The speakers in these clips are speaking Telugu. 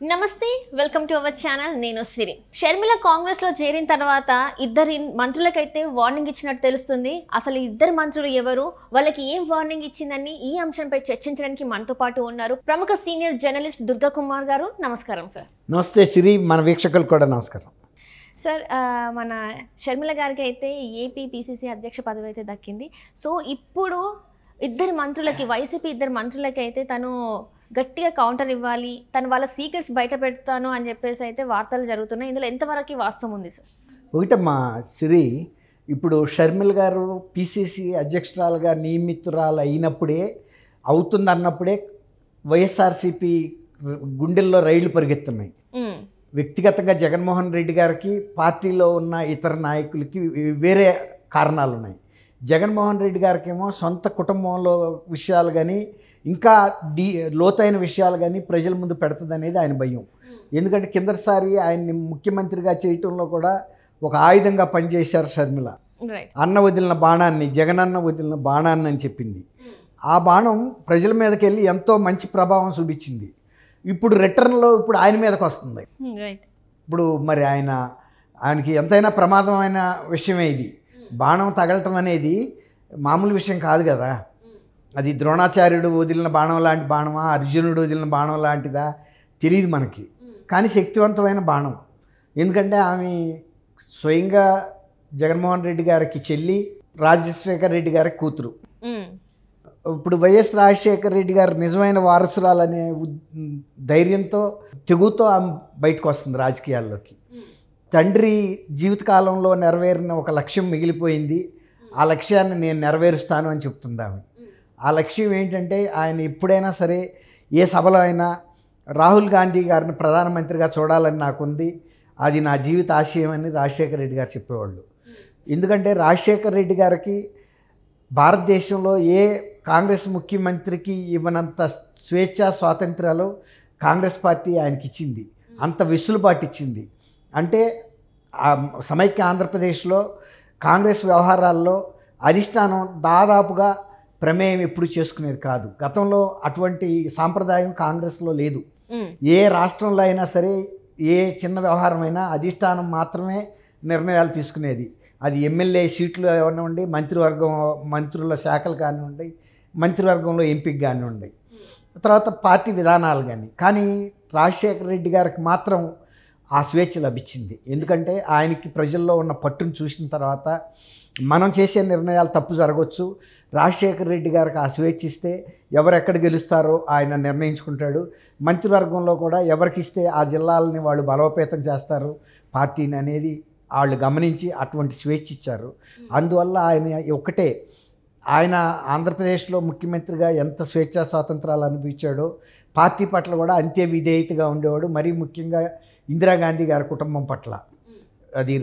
నమస్తే వెల్కమ్ టు అవర్ ఛానల్. నేను సిరి. షర్మిల కాంగ్రెస్ లో చేరిన తర్వాత ఇద్దరి మంత్రులకైతే వార్నింగ్ ఇచ్చినట్టు తెలుస్తుంది. అసలు ఇద్దరు మంత్రులు ఎవరు, వాళ్ళకి ఏం వార్నింగ్ ఇచ్చిందని ఈ అంశంపై చర్చించడానికి మనతో పాటు ఉన్నారు ప్రముఖ సీనియర్ జర్నలిస్ట్ దుర్గా కుమార్ గారు. నమస్కారం సార్. నమస్తే సిరి, మన వీక్షకులు కూడా నమస్కారం సార్. మన షర్మిల గారికి అయితే ఏపీ పిసిసి అధ్యక్ష పదవి అయితే దక్కింది. సో ఇప్పుడు ఇద్దరు మంత్రులకి, వైసీపీ ఇద్దరు మంత్రులకి అయితే తను గట్టిగా కౌంటర్ ఇవ్వాలి, తను వాళ్ళ సీక్రెట్స్ బయట పెడతాను అని చెప్పేసి అయితే వార్తలు జరుగుతున్నాయి. ఇందులో ఎంతవరకు వాస్తవం ఉంది సార్? ఒకటమ్మా సిరి, ఇప్పుడు షర్మిల గారు పిసిసి అధ్యక్షురాలుగా నియమితురాలు అయినప్పుడే, అవుతుందన్నప్పుడే వైఎస్ఆర్సీపీ గుండెల్లో రైళ్లు పరిగెత్తున్నాయి. వ్యక్తిగతంగా జగన్మోహన్ రెడ్డి గారికి, పార్టీలో ఉన్న ఇతర నాయకులకి వేరే కారణాలు ఉన్నాయి. జగన్మోహన్ రెడ్డి గారికేమో సొంత కుటుంబంలో విషయాలు కానీ, ఇంకా లోతైన విషయాలు కానీ ప్రజల ముందు పెడుతుంది అనేది ఆయన భయం. ఎందుకంటే కిందసారి ఆయన్ని ముఖ్యమంత్రిగా చేయటంలో కూడా ఒక ఆయుధంగా పనిచేశారు షర్మిల. అన్న వదిలిన బాణాన్ని, జగనన్న వదిలిన బాణాన్ని అని చెప్పింది. ఆ బాణం ప్రజల మీదకి వెళ్ళి ఎంతో మంచి ప్రభావం చూపించింది. ఇప్పుడు రిటర్న్లో ఇప్పుడు ఆయన మీదకి వస్తుంది. ఇప్పుడు మరి ఆయనకి ఎంతైనా ప్రమాదమైన విషయమే ఇది. బాణం తగలటం అనేది మామూలు విషయం కాదు కదా. అది ద్రోణాచార్యుడు వదిలిన బాణం లాంటి బాణమా, అర్జునుడు వదిలిన బాణం లాంటిదా తెలియదు మనకి. కానీ శక్తివంతమైన బాణం. ఎందుకంటే ఆమె స్వయంగా జగన్మోహన్ రెడ్డి గారికి చెల్లి, రాజశేఖర రెడ్డి గారికి కూతురు. ఇప్పుడు వైఎస్ రాజశేఖర రెడ్డి గారు నిజమైన వారసురాలనే ధైర్యంతో, తెగుతో ఆమె బయటకు వస్తుంది రాజకీయాల్లోకి. తండ్రి జీవితకాలంలో నెరవేరిన ఒక లక్ష్యం మిగిలిపోయింది. ఆ లక్ష్యాన్ని నేను నెరవేరుస్తాను అని చెప్తుంది ఆమె. ఆ లక్ష్యం ఏంటంటే, ఆయన ఎప్పుడైనా సరే ఏ సభలో అయినా రాహుల్ గాంధీ గారిని ప్రధానమంత్రిగా చూడాలని నాకుంది, అది నా జీవిత ఆశయం అని రాజశేఖర రెడ్డి గారు చెప్పేవాళ్ళు. ఎందుకంటే రాజశేఖర రెడ్డి గారికి భారతదేశంలో ఏ కాంగ్రెస్ ముఖ్యమంత్రికి ఇవ్వనంత స్వేచ్ఛ స్వాతంత్రాలు కాంగ్రెస్ పార్టీ ఆయనకి ఇచ్చింది. అంత వెసులుబాటు ఇచ్చింది. అంటే సమైక్య ఆంధ్రప్రదేశ్లో కాంగ్రెస్ వ్యవహారాల్లో అధిష్టానం దాదాపుగా ప్రమేయం ఎప్పుడు చేసుకునేది కాదు. గతంలో అటువంటి సాంప్రదాయం కాంగ్రెస్లో లేదు. ఏ రాష్ట్రంలో అయినా సరే ఏ చిన్న వ్యవహారమైనా అధిష్టానం మాత్రమే నిర్ణయాలు తీసుకునేది. అది ఎమ్మెల్యే సీట్లు కానివ్వండి, మంత్రుల శాఖలు కానివ్వండి, మంత్రివర్గంలో ఎంపిక కానివ్వండి, తర్వాత పార్టీ విధానాలు కానీ రాజశేఖర రెడ్డి గారికి మాత్రం ఆ స్వేచ్ఛ లభించింది. ఎందుకంటే ఆయనకి ప్రజల్లో ఉన్న పట్టును చూసిన తర్వాత మనం చేసే నిర్ణయాలు తప్పు జరగవచ్చు. రాజశేఖర రెడ్డి గారికి ఆ స్వేచ్ఛ ఇస్తే ఎవరెక్కడ గెలుస్తారో ఆయన నిర్ణయించుకుంటాడు. మంత్రివర్గంలో కూడా ఎవరికి ఇస్తే ఆ జిల్లాలని వాళ్ళు బలోపేతం చేస్తారు పార్టీని అనేది వాళ్ళు గమనించి అటువంటి స్వేచ్ఛ ఇచ్చారు. అందువల్ల ఆయన ఆంధ్రప్రదేశ్లో ముఖ్యమంత్రిగా ఎంత స్వేచ్ఛా స్వాతంత్రాలు అనుభవించాడో పార్టీ పట్ల కూడా అంతే విధేయతగా ఉండేవాడు. మరీ ముఖ్యంగా ఇందిరాగాంధీ గారి కుటుంబం పట్ల, అది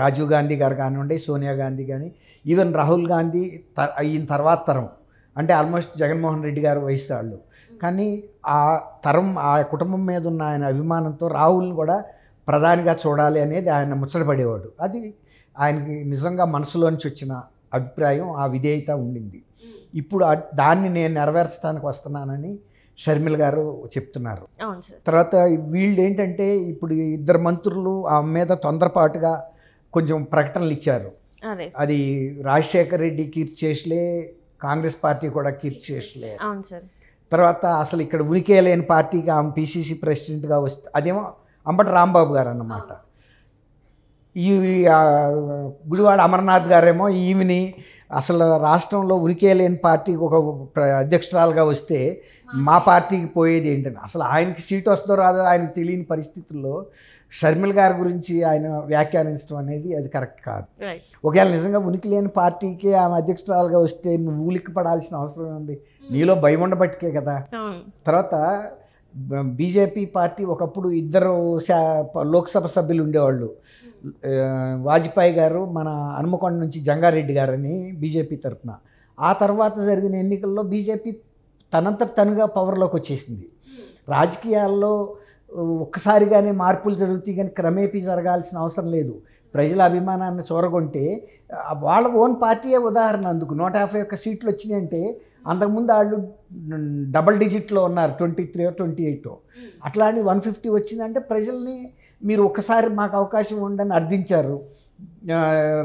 రాజీవ్ గాంధీ గారు కానివ్వండి, సోనియా గాంధీ కానీ, ఈవెన్ రాహుల్ గాంధీ అయిన తర్వాత తరం, అంటే ఆల్మోస్ట్ జగన్మోహన్ రెడ్డి గారు వయసు వాళ్ళు. కానీ ఆ తరం, ఆ కుటుంబం మీద ఉన్న ఆయన అభిమానంతో రాహుల్ని కూడా ప్రధానిగా చూడాలి అనేది ఆయన ముచ్చటపడేవాడు. అది ఆయనకి నిజంగా మనసులోంచి వచ్చిన అభిప్రాయం, ఆ విధేయత ఉండింది. ఇప్పుడు దాన్ని నేను నెరవేర్చడానికి వస్తున్నానని షర్మిల గారు చెప్తున్నారు. తర్వాత వీళ్ళు ఏంటంటే, ఇప్పుడు ఇద్దరు మంత్రులు ఆమె మీద తొందరపాటుగా కొంచెం ప్రకటనలు ఇచ్చారు. అది రాజశేఖర రెడ్డి కీర్తి చేసలే, కాంగ్రెస్ పార్టీ కూడా కీర్తి చేసలే. తర్వాత అసలు ఇక్కడ ఉనికే లేని పార్టీకి ఆమె పిసిసి ప్రెసిడెంట్గా వస్తే, అదేమో అంబటి రాంబాబు గారు అన్నమాట. ఈ గుడివాడ అమర్నాథ్ గారేమో ఈమెని అసలు రాష్ట్రంలో ఉనికే లేని పార్టీకి ఒక అధ్యక్షురాలుగా వస్తే మా పార్టీకి పోయేది ఏంటని, అసలు ఆయనకి సీటు వస్తుందో రాదో ఆయనకు తెలియని పరిస్థితుల్లో షర్మిల గారి గురించి ఆయన వ్యాఖ్యానించడం అనేది అది కరెక్ట్ కాదు. ఒకవేళ నిజంగా ఉనికి లేని పార్టీకి ఆమె అధ్యక్షురాలుగా వస్తే నువ్వు ఉలిక్కి పడాల్సిన అవసరం ఉంది, నీలో భయం ఉండబట్టికే కదా. తర్వాత బీజేపీ పార్టీ ఒకప్పుడు ఇద్దరు లోక్సభ సభ్యులు ఉండేవాళ్ళు. వాజ్పేయి గారు, మన హనుమకొండ నుంచి జంగారెడ్డి గారని బీజేపీ తరఫున. ఆ తర్వాత జరిగిన ఎన్నికల్లో బీజేపీ తనంతట తనుగా పవర్లోకి వచ్చేసింది. రాజకీయాల్లో ఒక్కసారిగానే మార్పులు జరుగుతాయి, కానీ క్రమేపీ జరగాల్సిన అవసరం లేదు. ప్రజల అభిమానాన్ని చూరగొంటే వాళ్ళ ఓన్ పార్టీయే ఉదాహరణ. అందుకు 151 సీట్లు వచ్చినాయంటే అంతకుముందు వాళ్ళు డబల్ డిజిట్లో ఉన్నారు, 23 28. అట్లా అని 150 వచ్చిందంటే ప్రజల్ని మీరు ఒక్కసారి మాకు అవకాశం ఉండని అర్థించారు.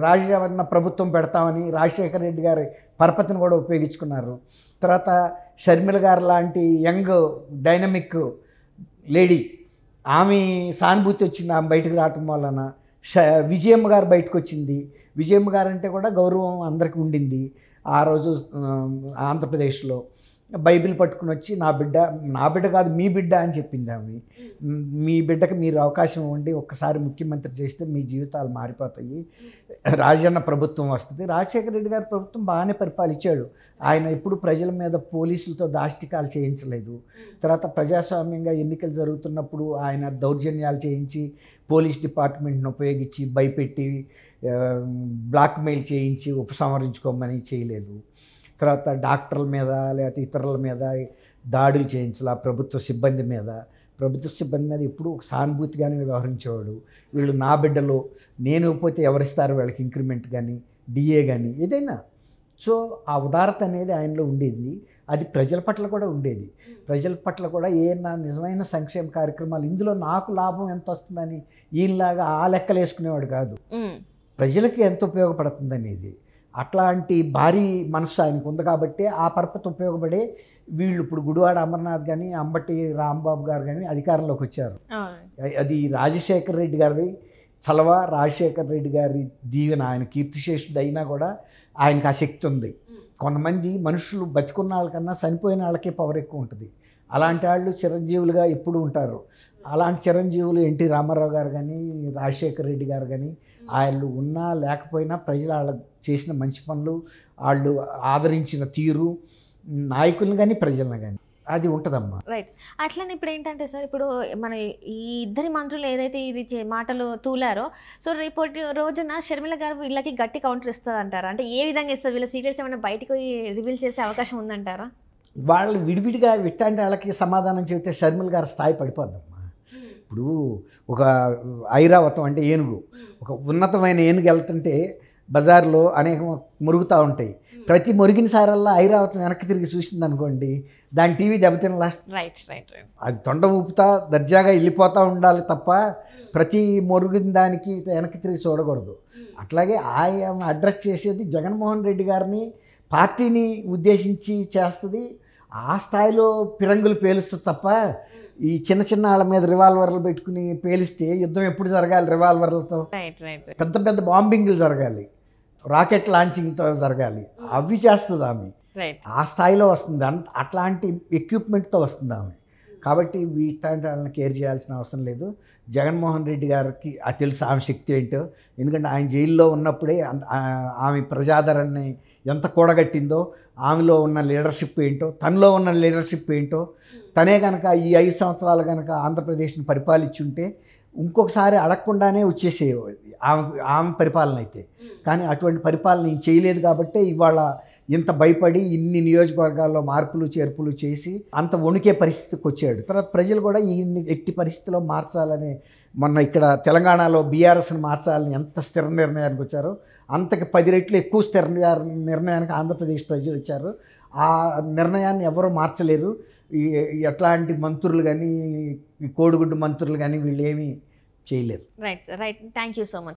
రాజవరణ ప్రభుత్వం పెడతామని రాజశేఖర రెడ్డి గారి పరపతిని కూడా ఉపయోగించుకున్నారు. తర్వాత షర్మిల గారు లాంటి యంగ్ డైనమిక్ లేడీ, ఆమె సానుభూతి వచ్చింది ఆమె బయటకు రావటం వలన. విజయమ్మ గారు బయటకు వచ్చింది. విజయమ్మ గారు అంటే కూడా గౌరవం అందరికీ ఉండింది. ఆ రోజు ఆంధ్రప్రదేశ్లో బైబిల్ పట్టుకుని వచ్చి నా బిడ్డ కాదు మీ బిడ్డ అని చెప్పింది ఆమె. మీ బిడ్డకి మీరు అవకాశం ఇవ్వండి, ఒక్కసారి ముఖ్యమంత్రి చేస్తే మీ జీవితాలు మారిపోతాయి, రాజన్న ప్రభుత్వం వస్తుంది. రాజశేఖర రెడ్డి గారి ప్రభుత్వం బాగానే పరిపాలించాడు. ఆయన ఎప్పుడు ప్రజల మీద పోలీసులతో దాష్టికాలు చేయించలేదు. తర్వాత ప్రజాస్వామ్యంగా ఎన్నికలు జరుగుతున్నప్పుడు ఆయన దౌర్జన్యాలు చేయించి పోలీస్ డిపార్ట్మెంట్ని ఉపయోగించి భయపెట్టి బ్లాక్మెయిల్ చేయించి ఉపసంహరించుకోమని చేయలేదు. తర్వాత డాక్టర్ల మీద లేకపోతే ఇతరుల మీద దాడులు చేయించాల. ప్రభుత్వ సిబ్బంది మీద ఎప్పుడు ఒక సానుభూతిగానే వ్యవహరించేవాడు. వీళ్ళు నా బిడ్డలు, నేను పోతే ఎవరిస్తారు వీళ్ళకి ఇంక్రిమెంట్ కానీ డిఏ కానీ ఏదైనా. సో ఆ ఉదారత అనేది ఆయనలో ఉండేది. అది ప్రజల పట్ల కూడా ఉండేది. ప్రజల పట్ల కూడా ఏమన్నా నిజమైన సంక్షేమ కార్యక్రమాలు ఇందులో నాకు లాభం ఎంత వస్తుందని ఈయనలాగా ఆ లెక్కలు వేసుకునేవాడు కాదు. ప్రజలకి ఎంత ఉపయోగపడుతుంది అనేది అట్లాంటి భారీ మనసు ఆయనకు ఉంది. కాబట్టి ఆ పరపతి ఉపయోగపడే వీళ్ళు ఇప్పుడు గుడివాడ అమర్నాథ్ కానీ అంబటి రాంబాబు గారు కానీ అధికారంలోకి వచ్చారు. అది రాజశేఖర రెడ్డి గారి చలవ, రాజశేఖర రెడ్డి గారి దీవెన. ఆయన కీర్తిశేషుడు అయినా కూడా ఆయనకు ఆ శక్తి ఉంది. కొంతమంది మనుషులు బతికున్న వాళ్ళకన్నా చనిపోయిన వాళ్ళకే పవర్ ఎక్కువ ఉంటుంది. అలాంటి వాళ్ళు చిరంజీవులుగా ఎప్పుడు ఉంటారు. అలాంటి చిరంజీవులు ఎన్టీ రామారావు గారు కానీ రాజశేఖర రెడ్డి గారు కానీ వాళ్ళు ఉన్నా లేకపోయినా ప్రజలు వాళ్ళకు చేసిన మంచి పనులు, వాళ్ళు ఆదరించిన తీరు, నాయకులను కానీ ప్రజలను కానీ అది ఉంటుందమ్మా. రైట్. అట్లనే ఇప్పుడు ఏంటంటే సార్, ఇప్పుడు మన ఈ ఇద్దరి మంత్రులు ఏదైతే ఇది మాటలు తూలారో, సో రేపటి రోజున షర్మిల గారు వీళ్ళకి గట్టి కౌంటర్ ఇస్తుంది అంటారా? అంటే ఏ విధంగా ఇస్తుంది? వీళ్ళ సీక్రెట్స్ ఏమైనా బయటకు రివీల్ చేసే అవకాశం ఉందంటారా? వాళ్ళు విడివిడిగా విట్టాంటి వాళ్ళకి సమాధానం చెబితే షర్మిల గారి స్థాయి పడిపోద్దమ్మా. ఇప్పుడు ఒక ఐరావతం అంటే ఏనుగు, ఒక ఉన్నతమైన ఏనుగు వెళ్తుంటే బజార్లో అనేక మురుగుతూ ఉంటాయి. ప్రతి మురిగిన సారల్లా ఐరావతం వెనక్కి తిరిగి చూసింది అనుకోండి, దాని టీవీ దెబ్బతినలా. Right right right. అది తొండ ఊపుతా దర్జాగా వెళ్ళిపోతూ ఉండాలి తప్ప ప్రతి మురిగిన దానికి వెనక్కి తిరిగి చూడకూడదు. అట్లాగే ఆయన అడ్రస్ చేసేది జగన్మోహన్ రెడ్డి గారిని, పార్టీని ఉద్దేశించి చేస్తుంది. ఆ స్థాయిలో పిరంగులు పేలుస్తుంది తప్ప ఈ చిన్న చిన్న వాళ్ళ మీద రివాల్వర్లు పెట్టుకుని పేలిస్తే యుద్ధం ఎప్పుడు జరగాలి? రివాల్వర్లతో పెద్ద పెద్ద బాంబింగ్లు జరగాలి, రాకెట్ లాంచింగ్తో జరగాలి. అవి చేస్తుంది ఆమె. ఆ స్థాయిలో వస్తుంది. అట్లాంటి ఎక్విప్మెంట్తో వస్తుంది ఆమె. కాబట్టి వీటాంటి వాళ్ళని కేర్ చేయాల్సిన అవసరం లేదు. జగన్మోహన్ రెడ్డి గారికి అది తెలుసు ఆమె శక్తి ఏంటో. ఎందుకంటే ఆయన జైల్లో ఉన్నప్పుడే ఆమె ప్రజాదరణని ఎంత కూడగట్టిందో, ఆమెలో ఉన్న లీడర్షిప్ ఏంటో, తనలో ఉన్న లీడర్షిప్ ఏంటో, తనే కనుక ఈ 5 సంవత్సరాలు కనుక ఆంధ్రప్రదేశ్ని పరిపాలించుంటే ఇంకొకసారి అడగకుండానే వచ్చేసేవాడు ఆమె పరిపాలన అయితే. కానీ అటువంటి పరిపాలన ఏం చేయలేదు కాబట్టే ఇవాళ ఇంత భయపడి ఇన్ని నియోజకవర్గాల్లో మార్పులు చేర్పులు చేసి అంత వణికే పరిస్థితికి వచ్చాడు. తర్వాత ప్రజలు కూడా ఈ ఎట్టి పరిస్థితిలో మార్చాలని, మొన్న ఇక్కడ తెలంగాణలో బీఆర్ఎస్ని మార్చాలని ఎంత స్థిర నిర్ణయానికి వచ్చారో అంతకి 10 రెట్లు ఎక్కువ స్థిర నిర్ణయానికి ఆంధ్రప్రదేశ్ ప్రజలు వచ్చారు. ఆ నిర్ణయాన్ని ఎవరూ మార్చలేరు. ఎట్లాంటి మంత్రులు కానీ, కోడిగుడ్డు మంత్రులు కానీ వీళ్ళు ఏమీ చేయలేరు. Right sir, right. Thank you so much.